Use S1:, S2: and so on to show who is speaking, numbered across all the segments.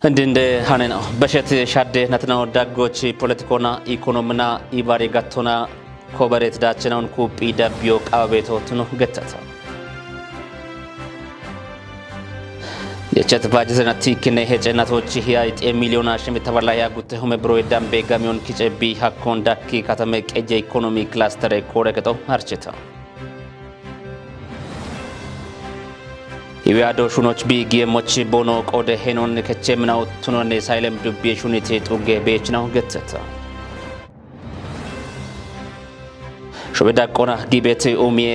S1: እንደ ሃነና በሸት ሻደ ነትናው ዳጎች ፖለቲኮና ኢኮኖሚና ኢባሪ ጋቶና ኮበሬት ዳቸናውን ኩጲ ዳቢዮ ቃቤቶት ነው ገተታ የቸት ባጅዘናቲ ከነ ሄጨናቶች ሂያይጥ ሚሊዮን አሽም ተበላያ ጉት ሆመ ብሮ ዳምቤ ጋሚዮን ኪጨቢ ሀኮን ዳኪ ከተመ ቀጀ ኢኮኖሚ ክላስተር ኮረከቶ አርቸታ ይዋዶ ሹኖች ቢጊየሞች ቦኖ ቆደ ሄኖን ከቸምናው ቱኖኔ ሳይለም ዱቤ ሹኒቴ ጡጌ ቤችናው ገተታ ሾበዳ ቆና ዲቤት ኡሚዬ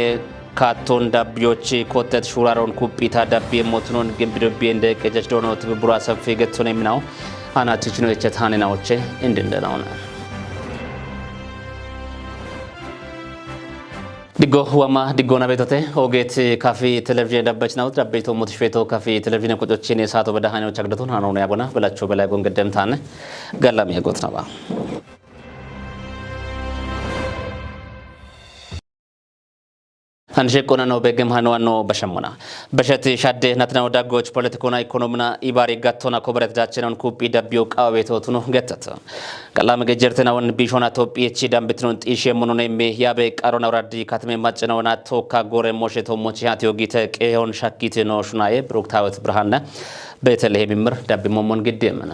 S1: ካቶን ዳቢዮች ኮተት ሹራሮን ኩጲታ ዳቢ ሞትኖን ግምብዱቤ እንደ ቀጀች ዶኖ ትብብሩ አሰፍ ገተነ ምናው አናትች ነው የቸታኔናዎቼ እንደነናውና ዲጎ ወማ ዲጎና ቤቶቴ ኦጌት ካፌ ቴሌቪዥን ዳበች ነው ዳቤቶ ሞትሽፌቶ ካፌ ቴሌቪዥን ቁጥጥችን የሳቶ በዳሃኔው ቻግደቱን አኖ ነው ያጎና በላቸው በላይ ጎንገደምታነ ጋላም ያጎት ነው አንጀ ቆና ነው በገምሃን ዋኖ በሸሙና በሸት ሻደ ነትናው ዳጎች ፖለቲኮና ኢኮኖሚና ኢባሪ ጋቶና ኮበረት ዳቸናውን ኩጲ ዳቢዮ ቃቤቶት ነው ገተታ ቀላም ገጀርተናውን ቢሾና ቶጲች ዳምብትኖን ጢሽ የሙኑ ነው ያበ ቃሮና ወራዲ ካተመ ማጨናውና ቶካ ጎረ ሞሸቶ ሞቺያት ዮጊተ ቀዮን ሻኪት ነው ሹናዬ ብሩክታወት ብርሃነ በተለይ ቢምር ዳቢ ሞሞን ግዴመና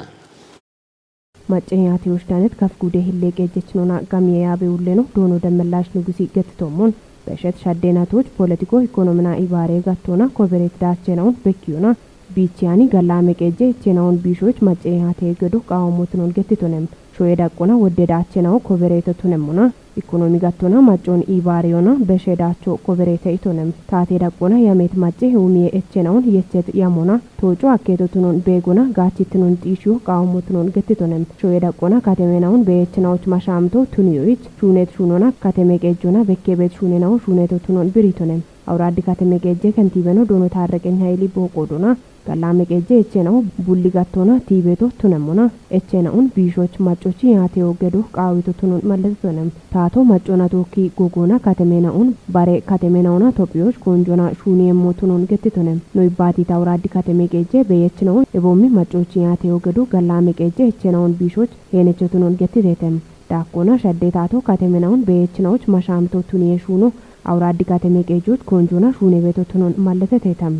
S2: ማጨኛት ይወስዳነት ከፍጉዴ ህሌ ገጀች ነውና ጋሚያ ያበ ውለ ነው ዶኖ ደመላሽ ንጉሲ ገትቶሞን በሸት ሻደናቶች ፖለቲኮ ኢኮኖሚና ኢባሬ ጋቶና ኮቨሬት ዳቸናውን በኪዮና ቢቺያኒ ገላሜ ቀጀ ቸናውን ቢሾች ማጨኛቴ ገዶ ቃውሞትኖን ገትቶነም ሾየዳቆና ወደዳቸናው ኮቨሬቶቱነሙና ኢኮኖሚ ጋቶና ማጮን ኢባሬዮና በሸዳቸው ኮቨሬተ ኢቶነም ታቴ ዳቆና ያሜት ማጨ ሁሚየ እቸናውን የቸት ያሞና ቶጮ አኬቶቱኖን ቤጎና ጋቺትኖን ጢሹ ቃውሞትኖን ገትቶነም ሾየዳቆና ካተሜናውን በየቸናዎች ማሻምቶ ቱኒዮች ሹኔት ሹኖና ካተሜቀጆና በከቤት ሹኔናው ሹኔቶቱኖን ብሪቶነም አውራዲ ካተሜቀጀ ከንቲበኖ ዶኖ ታረቀኝ ኃይሊ ቦቆዶና ገላሜቀጀ እቸናው ቡሊጋቶና ቲቤቶ ቱነሙና እቸናውን ቢሾች ማጮች ያቴው ገዶ ቃዊቶቱኖን ማለቶነም ታቶ ማጮና ቶኪ ጎጎና ካተሜናውን ባሬ ካተሜናውና ቶፒዮች ኮንጆና ሹኒ የሞቱኖን ገትቶነም ኖይባቲ ታውራዲ ካተሜቀጀ በየቸናው እቦሚ ማጮች ያቴው ገዶ ገላሜቀጀ እቸናውን ቢሾች ሄነቸቱኖን ገትቴተም ዳቆና ሸዴታቶ ካተሜናውን በየቸናዎች ማሻምቶ ቱኒ የሹኖ አውራዲ ካተሜቀጆት ኮንጆና ሹኒ ቤቶቱኖን ማለተተተም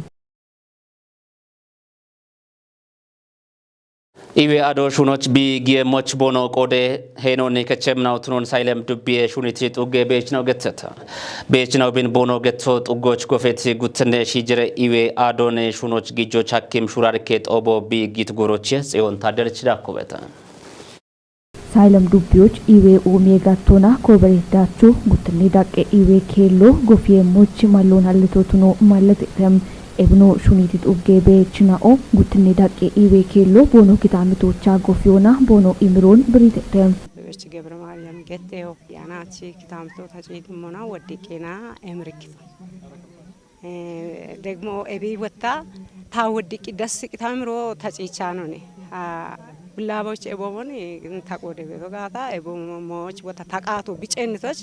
S2: ኢዌ አዶ ሹኖች ቢጊየሞች ቦኖ ቆደ ሄኖን ከቸምናው ቱኖን ሳይለም ዱቤ ሹኒቲ ጡጌ ቤችናው ገተታ ቤችናው ቢን ቦኖ ገቶ ጡጎች ጎፌት ጉትነ ሺጅረ ኢዌ አዶን ሹኖች ጊጆች ሐኪም ሹራርኬ ጦቦ ቢጊት ጎሮች ጽዮን ታደረች ዳኮበታ
S3: ሳይለም ዱቤዎች ኢዌ ኦሜጋቶና ኮበሬታቹ ጉትነ ዳቀ ኢዌ ኬሎ ጎፌሞች ማሎን አልቶቱኖ ማለተም ኤብኖ ሹኒቲት ኡጌ ቤችናኦ ጉትኔ ዳቄ ኢዌ ኬሎ ቦኖ ኪታምቶቻ ጎፊዮና ቦኖ ኢምሮን ብሪተም
S4: በርች ገብረ ማርያም ገቴው ያናቺ ኪታምቶ ታጪድሞና ወዲቄና ኤምርክት ደግሞ ኤቢ ወጣ ታወዲቂ ደስ ኪታምሮ ታጪቻ ነውኔ ብላቦች ኤቦሞን ታቆደ በጋታ ኤቦሞች ወጣ ታቃቶ ቢጨንቶች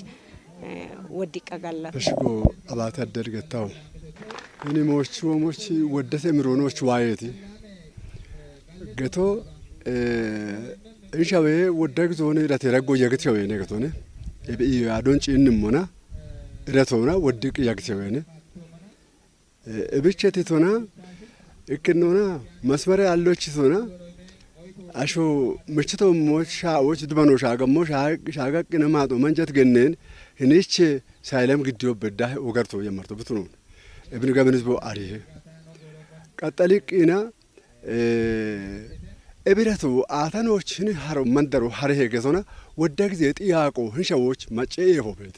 S4: ወዲቃ ጋላ
S5: እሽጎ አባታ ደርገታው እኔ ሞች ወደተ ምሮኖች ዋየቲ ገቶ እንሻዌ ወደግ ዞነ ለተረጎ የግተው የነ ገቶነ እቢ አዶንጭ እንሞና ረቶና ወድቅ ያግተውነ እብቸት ቶና እክኖና መስመር ያለች ቶና አሾ ምችቶ ሞች ሻዎች ድበኖ ሻገሞ ሻጋቅነ ማጦ መንጀት ገነን እኔች ሳይለም ግዲዮ በዳ ወገርቶ የመርቶ ብትኖ ابن قبل نسبه عليه قتليقنا ابرتو አተኖችን ሀረው መንደሩ ሀረሄ ገዞና ወደግ ዘጥ ያቆ ህንሻዎች መጨ ይሆበት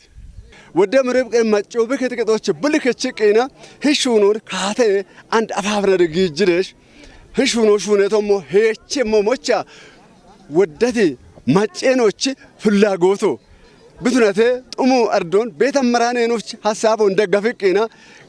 S5: ወደ ምረብ ቀን መጨው በከተቀጦች ብልከችቀና ህሹኖ ካተ አንድ አፋብረ ድግጅረሽ ህሹኖ ሹነቶሞ ሄቼ ሞሞቻ ወደቴ መጨኖች ፍላጎቶ ብትነተ ጥሙ አርዶን ቤተመራኔኖች ሐሳቡ እንደገፈቀና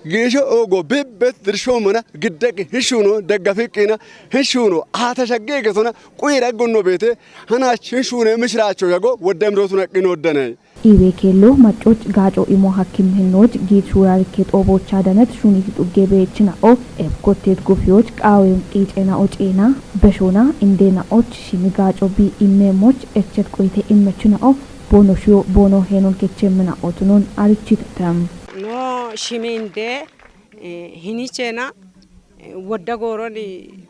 S5: ጌሾ ኦጎ በበት ድርሾመና ግደቅ ህሹኖ ደገፈቀና ህሹኖ አተሸገ ገቶና ቁይራ ጎኖ ቤተ ሀናች ህሹኖ ምሽራቸው ያጎ ወደምሮቱ ነቅኖ ወደነ
S3: ኢዌ ኬሎ ማጮች ጋጮ ኢሞ ሐኪም ህኖች ጊት ሹራር ኬጦቦች አደነት ሹኒት ጡጌቤችናኦ ኤብኮቴት ጉፊዎች ቃዌም ቂጤና ኦጪና በሾና እንዴናኦች ሽሚጋጮ ቢ ኢሜሞች እቸት ቆይቴ ኢመችናኦ ቦኖሽዮ ቦኖ ሄኖን ኬቸምናኦቱኑን አርቺተም
S4: ኖ ሽሚንዴ ሂኒቼና ወደ ጎሮን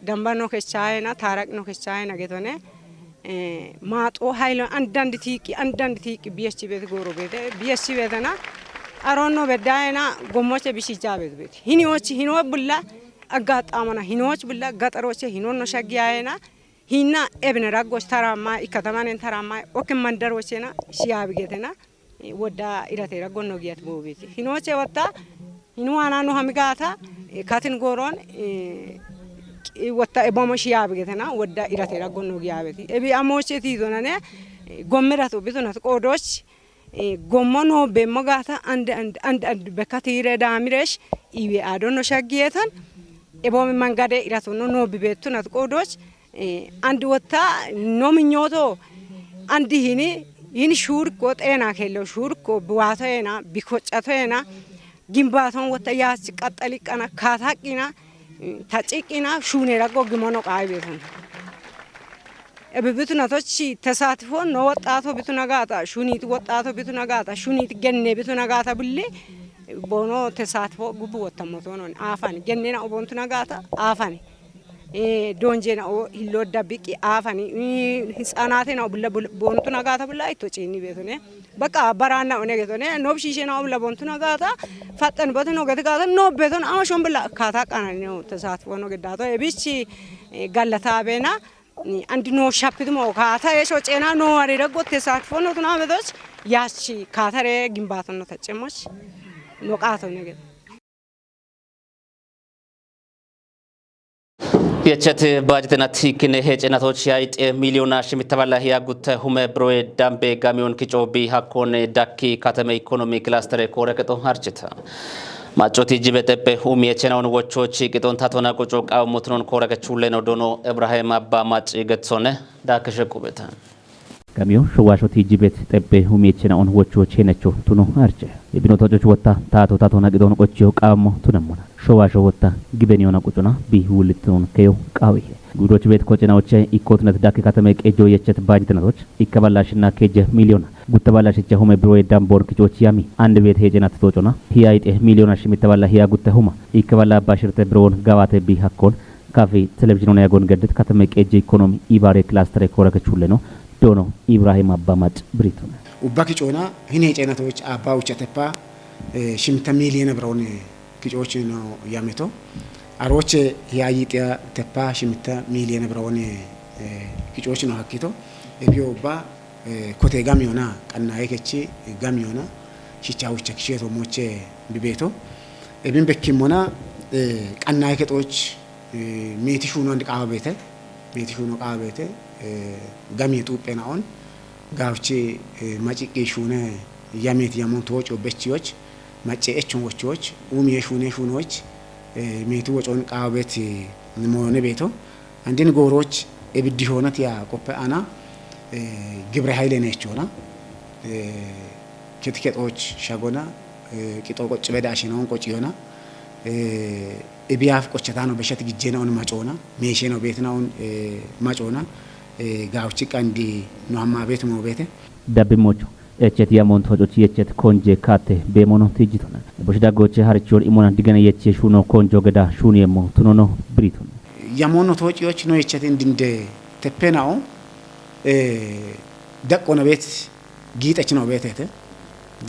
S4: ደምባኖ ከቻይና ታራቅኖ ከቻይና ገቶኔ ማጦ ኃይል አንዳንድ ቲቂ ቢኤስሲ ቤት ጎሮ ቤት ቢኤስሲ ቤትና አሮኖ በዳይና ጎሞቼ ቢሲጃ ቤት ሂኖ ብላ አጋጣመና ሂኖች ብላ ገጠሮቼ ሂኖኖ ሸጊያይና ሂና ኤብነ ራጎች ተራማ ኢከተማኔን ተራማ ኦክ መንደሮቼና ሲያብጌተና ወዳ ኢራቴ ራጎኖ ጊያት ቦቤት ሂኖቼ ወጣ ሂኖዋና ነው ሀሚጋታ ካትን ጎሮን ወጣ ኤቦሞሽ ያብጌተና ወዳ ኢራቴ ራጎኖ ጊያቤት ኤቢ አሞቼ ቲዞናኔ ጎምራቶ ቢቶናት ቆዶች ጎሞኖ በሞጋታ አንድ በካቲረ ዳሚሬሽ ኢዌ አዶኖ ሸጊየታን ኤቦም መንጋዴ ኢራቶ ኖ ቢቤቱናት ቆዶች አንድ ወጣ ኖምኞቶ አንድ ይህን ሹርኮ ጤና ከለው ሹርኮ ብዋቶና ቢኮጨቶና ግንባታውን ወጣ ያስ ቀጠሊቀና ካታቂና ታጪቂና ሹኔ ረጎ ግሞኖ ቃይቤቱን እብብቱናቶች ተሳትፎ ነው ወጣቶ ቢቱናጋታ ሹኒት ወጣቶ ቢቱናጋታ ሹኒት ገኔ ቢቱናጋታ ብሌ ቦኖ ተሳትፎ ጉቡ ወጣሞቶ ነው አፋን ገኔና ኦቦንቱናጋታ አፋን ዶንጄና ሂሎ ዳቢቂ አፋኒ ህፃናቴና ቦንቱና ጋታ ብላ ኢቶጪኒ ቤቱኔ በቃ በራና ኦኔ ገቶኔ ኖብሺሼና ብላ ቦንቱና ጋታ ፈጠን በተኖ ገተጋታ ኖቤቶን አማሾን ብላ ካታ ቃናኒ ነው ተሳትፎ ነው ገዳቶ እቢቺ ጋለታ ቤና አንድ ኖ ሻፕትሞ ካታ የሾጬና ኖ አሪ ረጎ ተሳትፎ ነው ቱና ቤቶች ያቺ ካታሬ ግንባታ ነው ተጨሞች ኖቃቶ ነገ
S1: የቸት ባጀትና ቲክነ ሄጨናቶች ያይጥ ሚሊዮና ሽሚተባላ ያጉተ ሁመ ብሮዬ ዳምቤ ጋሚዮን ኪጮቢ ሀኮን ዳኪ ከተማ ኢኮኖሚ ክላስተር ኮረከቶ አርጭታ ማጮቲ ጅበጠበ ሁም የቸናውን ወቾች ቂጦን ታቶና ቁጮ ቃውሙትኖን ኮረከቹ ለነው ዶኖ ኢብራሂም አባ ማጭ ገትሶነ ዳከሸቁበታ ጋሚዮ ሸዋሾ ቲጂቤት ጠበ ሁም የቸናውን ወቾች ሄነቾ ቱኖ አርጨ የቢኖቶጆች ወጣ ታቶና ቂጦን ቆጭዮ ቃውሙ ቱነሞና ሸዋሾ ወጣ ግበኒዮና ቁጩና ቢሁልቱን ከዮ ቃዊ ጉዶች ቤት ኮጭናዎች ኢኮትነት ዳክ ከተማ ቀጆ የቸት ባጅትነቶች ይከባላሽና ከጀ ሚሊዮና ጉተባላሽቸ ሁመ ብሮዬ ዳምቦር ኪጮች ያሚ አንድ ቤት ሄጀናት ተቶጮና ሂያይጤ ሚሊዮና ሽሚተባላ ሂያ ጉተ ሁማ ይከባላ ባሽርተ ብሮን ጋባተ ቢሃኮን ካፌ ቴሌቪዥኑና ያጎን ገድት ከተማ ቀጀ ኢኮኖሚ ኢባሬ ክላስተር ኮረከቹለ ነው ዶኖ ኢብራሂም አባማጭ ብሪቱና
S6: ኡባኪጮና ሂኔ ጨነቶች አባውቸ ተፓ ሽምተ ሚሊዮን ብሮን ኪጮች ነው ያመቶ አሮች ያይጤ ተፓ ሽምተ ሚሊዮን ብሮን ኪጮች ነው ሀኪቶ እቢዮባ ኮቴ ጋሚዮና ቀናዬ ከቺ ጋሚዮና ቺቻውቸ ኪሼቶ ሞቼ ቢቤቶ እቢን በኪሞና ቀናዬ ከጦች ሜቲሹ ነው አንድ ቃበቤተ ሜቲሹ ነው ቃበቤተ ጋሚ ጡጴናውን ጋውቼ ማጪቄ ሹነ ያሜት ያሞን ተወጮ በቺዎች ማጨኤቹን ወቾች ኡም የሹኔ ሹኖች ሜቱ ወጮን ቃቤት ሞነ ቤቶ አንድን ጎሮች እብድ ሆነት ያ ቆጳና ግብረ ኃይል ነችውና ከትከጦች ሻጎና ቂጦ ቆጭ በዳሽ ነው ቆጭ ይሆና እቢያፍ ቆጭታ ነው በሸት ግጄናውን ማጮና ሜሼ ነው ቤትናውን ማጮና ጋውቺ ቀንዲ ኖማ ቤት ሞ ቤተ
S1: ዳብሞቹ እቸት ያሞን ተወጮች የቸት ኮንጄ ካቴ በሞኖ ትጅቶና በሽዳጎች ሀርቾር ኢሞና ዲገነ የቸ ሹኖ ኮንጆ ገዳ ሹን የሞ ቱኖኖ ብሪቱን
S6: ያሞን ተወጮች ነው የቸት እንድንደ ተፔናው ደቆነ ቤት ጊጠች ነው ቤቴተ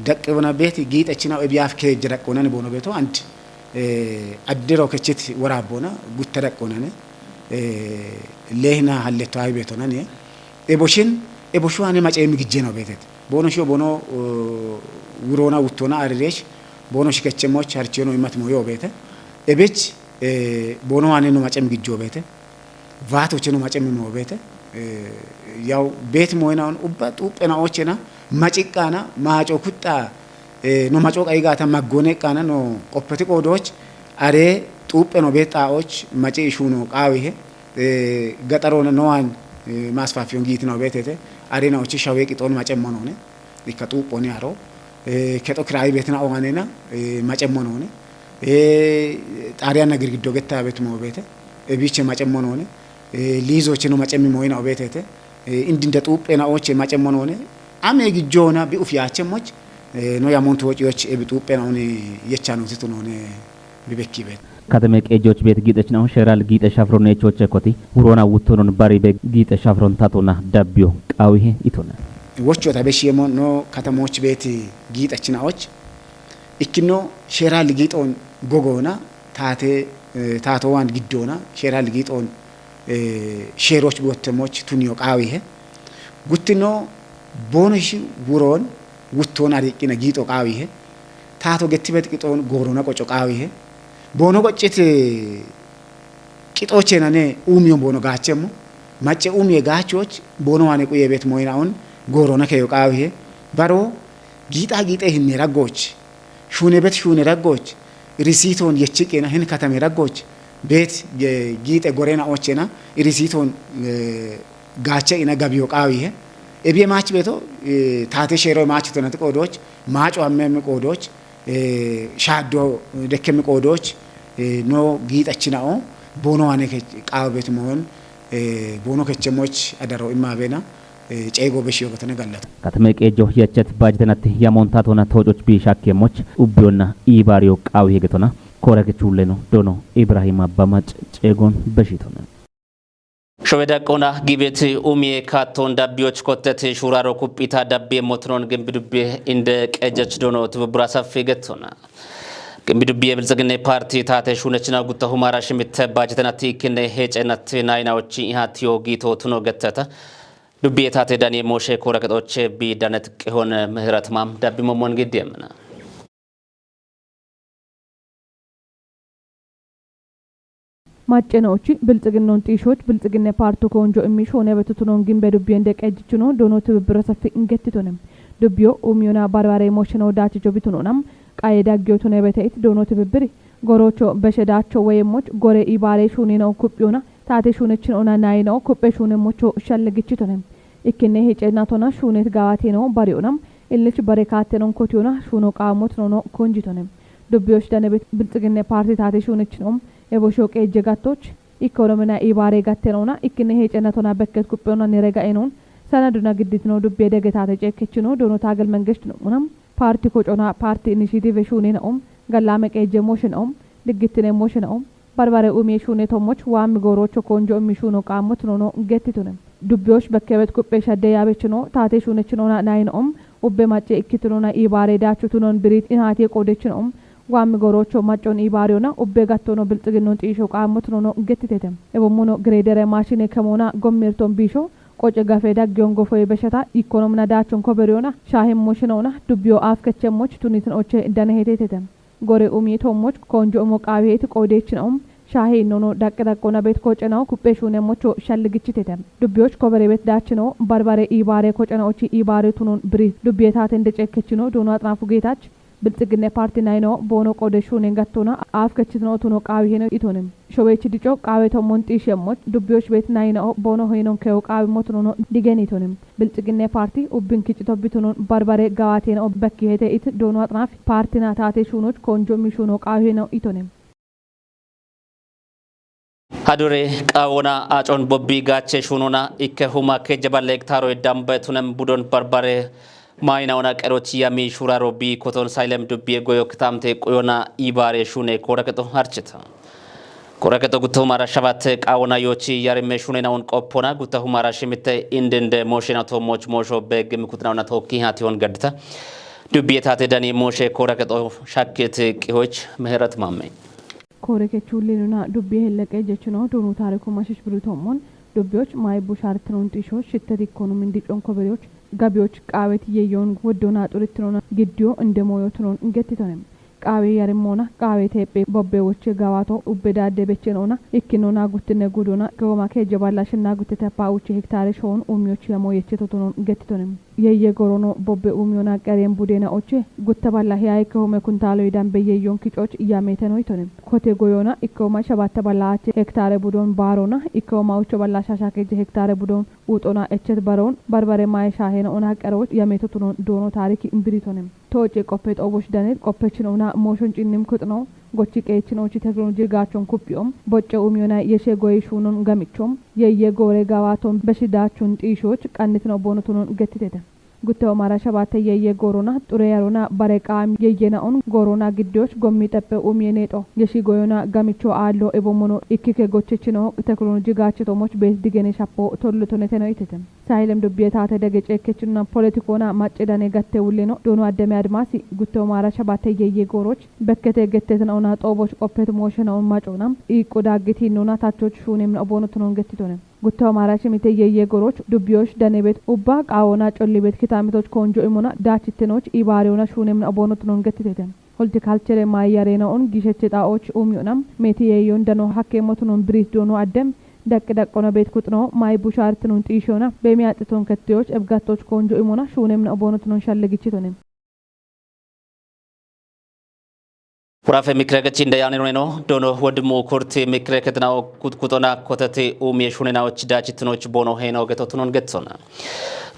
S6: ደቅበና ቤት ጊጠች ነው እቢያፍ ከጀ ደቆነን ቦኖ ቤቶ አንድ አድሮ ከቸት ወራቦና ጉተ ደቆነን ለህና ሀለቶ አይ ቤቶናን ኤቦሽን ኤቦሽዋኔ ማጨ የሚግጄ ነው ቤቴት ቦኖሾ ቦኖ ውሮና ውቶና አርሬሽ ቦኖ ሽከቸሞች አርቼኖ ይመትሞ ዮ ቤተ እቤች ቦኖ ዋኔ ነው ማጨም ግጆ ቤተ ቫቶች ነው ማጨም ነው ቤተ ያው ቤት ሞይናውን ኡባ ጡጴናዎችና ማጪቃና ማጮ ኩጣ ነው ማጮ ቀይጋታ ማጎኔ ቃና ነው ቆፈቲ ቆዶች አሬ ጡጴ ነው ቤጣዎች ማጪ ሹኖ ቃዊሄ ገጠሮን ነዋን ማስፋፊዮን ጊት ነው ቤቴተ አሬናዎች ሻዌ ቂጦን ማጨም ነው ከጡጶኒ አሮ ከጦ ክራይ ቤትና ኦማኔና ማጨሞን ሆነ ጣሪያና ግድግዶ ገታ ቤት ሞ ቤተ ቢቸ ማጨሞን ሆነ ሊዞች ነው ማጨሚ ሞይና ቤተተ እንዲንደ ጡጴናዎች ማጨሞን ሆነ አሜ ግጆና ቢኡፍ ያቸሞች ነው ያሞንት ወጪዎች ጡጴናውን የቻነው ዝቱን ሆነ ቢበኪ ቤት
S1: ከተሜ ቄጆች ቤት ጊጠች ነው ሸራል ጊጠ ሻፍሮን የቾች ኮቲ ሁሮና ውቶኖን ባሪ ቤ ጊጠ ሻፍሮን ታቶና ዳቢዮ ቃዊሄ ይቶና
S6: ወቾ ታበሽየሞ ነው ከተሞች ቤት ጊጠችናዎች ኢክኖ ሸራል ጊጦን ጎጎና ታቶዋን ግዶና ሸራል ጊጦን ሼሮች ቦተሞች ቱኒዮ ቃዊሄ ጉትኖ ቦነሽ ውሮን ውቶና ሪቂና ጊጦ ቃዊሄ ታቶ ገትበት ቂጦን ጎሮና ቆጮ ቃዊሄ ቦኖ ቆጭት ቂጦቼናኔ ኡሚዮን ቦኖ ጋቸሞ ማጨ ኡሚየ ጋቾች ቦኖ ዋኔ ቁየ ቤት ሞይናውን ጎሮና ከዮ ቃዊሄ ባሮ ጊጣ ጊጤ ህኔ ረጎች ሹኔ ቤት ሹኔ ረጎች ሪሲቶን የችቄና ህን ከተሜ ረጎች ቤት ጊጤ ጎሬና ኦቼና ሪሲቶን ጋቸ ኢና ገቢዮ ቃዊሄ ኤቢየ ማች ቤቶ ታቴ ሼሮ ማች ተነት ቆዶች ማጮ አመም ቆዶች ሻዶ ደከም ቆዶች ኖ ጊጣችናኦ ቦኖ ዋኔ ቃው ቤት መሆን ቦኖ ከቸሞች አደረው ኢማቤና ጨይጎ በሽዮ ከተነጋለት
S1: ከተሜ ቄጆ የቸት ባጅተናት ያሞንታቶና ተወጮች ቢሻከሞች ኡቢዮና ኢባሪዮ ቃዊ ሄገቶና ኮረከቹለ ነው ዶኖ ኢብራሂም አባማጭ ጨጎን በሽቶና ሾበዳ ቆና ጊቤት ኡሚዬ ካቶን ዳቢዎች ኮተት ሹራሮ ኩጲታ ዳቢ ሞትሮን ግንብዱቤ እንደ ቀጀች ዶኖ ትብብራ ሰፊ ገቶና ግንብዱቤ የብልጽግና ፓርቲ ታተ ሹነችና ጉታ ሁማራ ሽምተ ባጅተናት ይክነ ሄጨናት ናይናዎች ኢሃቲዮ ጊቶ ትኖ ገተታ ዱቤ ታተ ዳኒ ሞሼ ኮረከጦች ቢዳነት ሆነ ምህረት ማም ዳቢ ሞሞን ግዴምና
S3: ማጨናዎች ብልጽግናውን ጢሾች ብልጽግና ፓርቶ ኮንጆ እሚሽ ሆነ በትቱኖን ግን በዱቤ እንደቀጅቹ ነው ዶኖ ትብብረ ሰፊ እንገትቶንም ዱቤዮ ኡሚዮና ባርባሬ ሞሽነው ዳችጆ ቢቱኖናም ቃየዳ ጊዮቱ ነው በተይት ዶኖ ትብብር ጎሮቾ በሸዳቸው ወይሞች ጎሬ ኢባሬ ሹኔ ነው ኩጵዮና ታቴ ሹነችን ኦና ናይ ነው ኩጵ ሹነሞቾ ሸልግችቶንም ኢክኔ ሄጨናቶና ሹኔት ጋዋቴ ነው ባሪዮናም እልች በረካቴ ነው ኮቲዮና ሹኖ ቃሞት ነው ኮንጂቶንም ዱቤዎች ደነበት ብልጽግና ፓርቲ ታቴ ሹነችን ነው የቦሾቄ ጀጋቶች ኢኮኖሚና ኢባሬ ጋቴኖና ኢክነ ሄጨናቶና በከት ኩጵዮና ነረጋኤኖን ሰነዱና ግዲት ነው ዱቤ ደገታ ተጨከች ነው ዶኖ ታገል መንግስት ነው ምንም ፓርቲ ኮጮና ፓርቲ ኢኒሺቲቭ ሹኔ ነው ገላመቀ ጀሞሽን ነው ድግትነ ሞሽን ነው ባርባሬ ኡሜ ሹኔ ቶሞች ዋም ጎሮቾ ኮንጆ ሚሹኖ ቃሞት ነው ገትቱነ ዱቤዎች በከበት ኩጵ ሸደ ያበች ነው ታቴ ሹነች ነው ናይ ነው ኡቤ ማጨ ኢክትኖና ኢባሬ ዳቹቱኖን ብሪት ኢናቴ ቆደች ነው ዋም ጎሮቾ ማጮን ኢባሪዮና ኡቤ ጋቶኖ ብልጽግናውን ጢሾ ቃሞት ነው ገትተተም እቦሞኖ ግሬደር ማሽኔ ከሞና ጎሜርቶን ቢሾ ቆጨ ጋፌ ዳጊዮን ጎፎይ በሸታ ኢኮኖሚና ዳቾን ኮበሪዮና ሻሂም ሞሽነውና ዱቢዮ አፍከቸሞች ቱኒትን ኦቼ እንደነሄተተም ጎሬ ኡሚ ቶሞች ኮንጆ ሞቃቤት ቆዴች ነው ሻሂ ኖኖ ዳቀዳቆና ቤት ኮጨናው ኩጴሹነ ሞቾ ሸልግችተተም ዱቢዮች ኮበሬ ቤት ዳች ነው ባርባሬ ኢባሬ ኮጨናዎች ኢባሬ ቱኑን ብሪ ዱቢየታት እንደጨከች ነው ዶኖ አጥናፉ ጌታች ብልጽግና ፓርቲ ናይ ነው ቦኖ ቆደሹን እንጋቶና አፍከችት ነው ቱኖ ቃዊ ሄነው ኢቶንም ሾቤች ዲጮ ቃዌቶ ሞንጢ ሸሞች ዱቢዮች ቤት ናይ ነው ቦኖ ሄኖን ከው ቃዊ ሞት ነው ዲገን ኢቶንም ብልጽግና ፓርቲ ኡብን ክጭቶ ቢቶኖን ባርባሬ ጋዋቴ ነው በኪ ሄተ ኢት ዶኖ አጥናፍ ፓርቲና ታቴ ሹኖች ኮንጆ ሚሹኖ ቃዊ ሄነው ኢቶንም
S1: ሀዱሬ ቃወና አጮን ቦቢ ጋቼ ሹኖና ኢከሁማ ከጀባለ ሄክታሮ ዳምበቱንም ቡዶን ባርባሬ ማይናውና ቀሮች ያሚ ሹራሮቢ ኮቶን ሳይለም ዱቢ ጎዮ ክታምቴ ቆዮና ኢባሬ ሹኔ ኮረከቶ አርችታ ኮረከቶ ጉተው ማራ ሸባት ቃወና ዮቺ ያርሜ ሹኔናውን ቆፖና ጉተው ማራ ሽምተ እንደ ሞሽናቶ ሞች ሞሾ በግም ኩትናውና ቶኪ ሃቲዮን ገድታ ዱቢ የታቴ ዳኒ ሞሼ ኮረከቶ ሻኬት ቂሆች ምህረት ማመኝ
S3: ኮረከቹሊኑና ዱቢ ሄለቀ ጀችኖ ዶኑ ታሪኩ ማሽሽ ብሩቶሞን ዱቢዎች ማይቡ ሻርትኖን ጢሾች ሽተት ኢኮኖሚ እንዲጮን ኮበሪዎች ጋቢዎች ቃዌት የየውን ወዶና ጡርትኖና ግዲዮ እንደሞዮትኖን እንገትቶንም ቃዌ ያርሞና ቃዌ ተጴ ቦቤዎች ጋዋቶ ኡበዳደ በቸኖና ኢኪኖና ጉትነ ጉዶና ገወማ ከጀባላሽና ጉትተፓውች ሄክታር ሾን ኡሚዎች የሞየች ቶቶኖን እንገትቶንም የየጎሮኖ ቦቤ ኡሚዮና ቀሬን ቡዴና ኦቼ ጉተባላ ሂያይ ከሆመ ኩንታሎ ይዳን በየዮን ኪጮች እያሜተ ነው ይተንም ኮቴ ጎዮና ኢኮማ ሸባተ ባላች ሄክታር ቡዶን ባሮና ኢኮማ ውጭ ባላ ሻሻከጀ ሄክታር ቡዶን ውጦና እቸት ባሮን በርበሬ ማይሻ ሄነ ኦና ቀሮች ያሜተቱን ዶኖ ታሪክ ኢምብሪቶንም ቶጬ ቆፔት ኦቦሽ ዳኔት ቆፔችኖና ሞሽን ጭንም ኩጥኖ ጎቺ ቀይችኖች ቴክኖሎጂ ጋቾን ኩፒዮም ቦጨ ኡሚዮና የሸጎይሹኑን ገሚቾም የየጎሬ ጋዋቶን በሽዳቹን ጢሾች ቀንት ነው ቦኑቱን ገትቴተ ጉተው ማራሻ ባተ የየጎሮና ጡሬያሮና በረቃም የየናውን ጎሮና ግዲዎች ጎሚ ጠበ ኡሚየኔጦ የሺጎዮና ገሚቾ አሎ ኤቦሞኖ ኢኪከ ጎቸችኖ ቴክኖሎጂ ጋቾቶሞች ቤት ዲገኔ ሻፖ ቶልቶነተ ነው ይተተም ሳይለም ዱቢየታ ተደገጨ ከችና ፖለቲኮና ማጨዳኔ ገተውሌ ነው ዶኖ አደሚ አድማሲ ጉተው ማራሻ ባተ የየጎሮች በከተ ገተተናውና ጦቦች ቆፔት ሞሽናውን ማጮናም ኢቆዳግቲ ኖና ታቾች ሹኔም ነው ቦኑቱን ገትቶነ ጉተው ማራሽ ሚተ የየጎሮች ዱቢዮች ደኔቤት ኡባ ቃወና ጮሊቤት ኪታሚቶች ኮንጆ ኢሞና ዳችትኖች ኢባሪዮና ሹኔም ነው ቦኑቱን ገትተተም ሆልቲካልቸር ማያሬናውን ጊሸችጣዎች ኡሚዮናም ሜቲ የዮን ደኖ ሐኬሞቱን ብሪት ዶኖ አደም ደቅደቆነ ቤት ኩጥኖ ማይ ቡሻርትኑን ጢሾና በሚያጥቶን ከትዮች እብጋቶች ኮንጆ ኢሞና ሹኔም ነው ቦኑቱን ሻለግችቶንም
S1: ወራፈ ሚክረገች እንደ ያኔ ነው ዶኖ ወድሞ ኮርቴ ሚክረከትናው ኩጥኩጦና ኮተቴ ኡም የሹኔናዎች ዳችትኖች ቦኖ ሄኖ ገቶቱን ገትሶና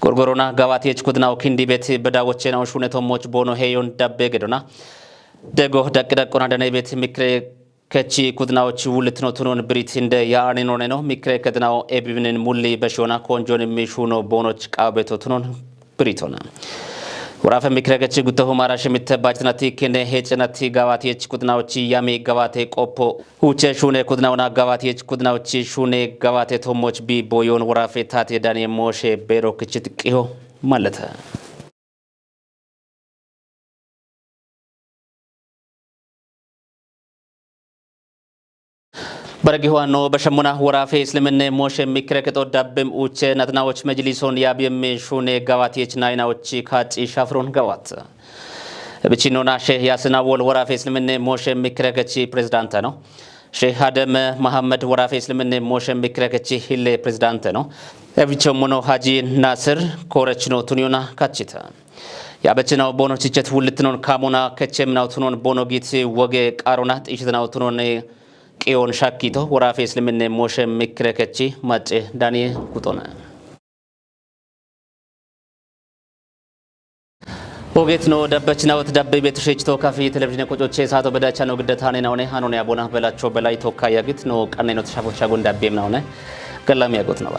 S1: ጎርጎሮና ጋዋቴች ኩጥናው ኪንዲ ቤት በዳዎቼናው ሹኔቶሞች ቦኖ ሄዮን ዳቤ ገዶና ደጎ ደቅደቆና ደኔ ቤት ሚክረ ከቺ ኩጥናዎች ውልትኖቱን ብሪት እንደ ያኔ ነው ሚክረከትናው ኤቢብንን ሙሊ በሽዮና ኮንጆን የሚሹኖ ቦኖች ቃቤቶቱን ብሪቶና ወራፈ ሚክረገች ጉተሁ ማራሽ ሚተባጭናቲ ከነ ሄጭናቲ ጋዋቴች ኩጥናዎች ያሜ ጋዋቴ ቆፖ ውቸ ሹኔ ኩጥናውና ጋዋቴች ኩጥናዎች ሹኔ ጋዋቴ ቶሞች ቢ ቦዮን ወራፈ ታቴ ዳኔ ሞሼ ቤሮክችት ቂዮ ማለተ በረጊዋኖ በሸሙና ወራፌ እስልምና ሞሽ ሚክረከቶ ዳብም ኡቼ ነትናዎች መጅሊሶን ያብየም ሹኔ ጋዋቴች ናይናዎች ካጪ ሻፍሮን ጋዋት ብቺኖና ሼህ ያስና ወል ወራፌ እስልምና ሞሽ ሚክረከቺ ፕሬዝዳንት ነው ሼህ አደም መሐመድ ወራፌ እስልምና ሞሽ ሚክረከቺ ሂሌ ፕሬዝዳንት ነው እብቸሙኖ ሀጂ ናስር ኮረችኖ ቱኒዮና ካቺታ ያበችናው ቦኖ ችቸት ውልትኖን ካሙና ከቸምናው ቱኖን ቦኖጊት ወገ ቃሮና ጥሽትናው ቱኖን ቂዮን ሻኪቶ ወራፌ እስልምና ሞሽ ሚክረከቺ ማጬ ዳኒ ኩጦና ኦጌት ነው ደበችናው ተዳበ ቤት ሸችቶ ካፊ ቴሌቪዥን ቆጮቼ ሳቶ በዳቻ ነው ግደታኔ ነው ነ ሃኖን ያቦና በላቸው በላይ ተወካያግት ነው ቀኔ ነው ተሻፎቻ ጎንዳቤም ነው ነ ገላም ያጎት ነው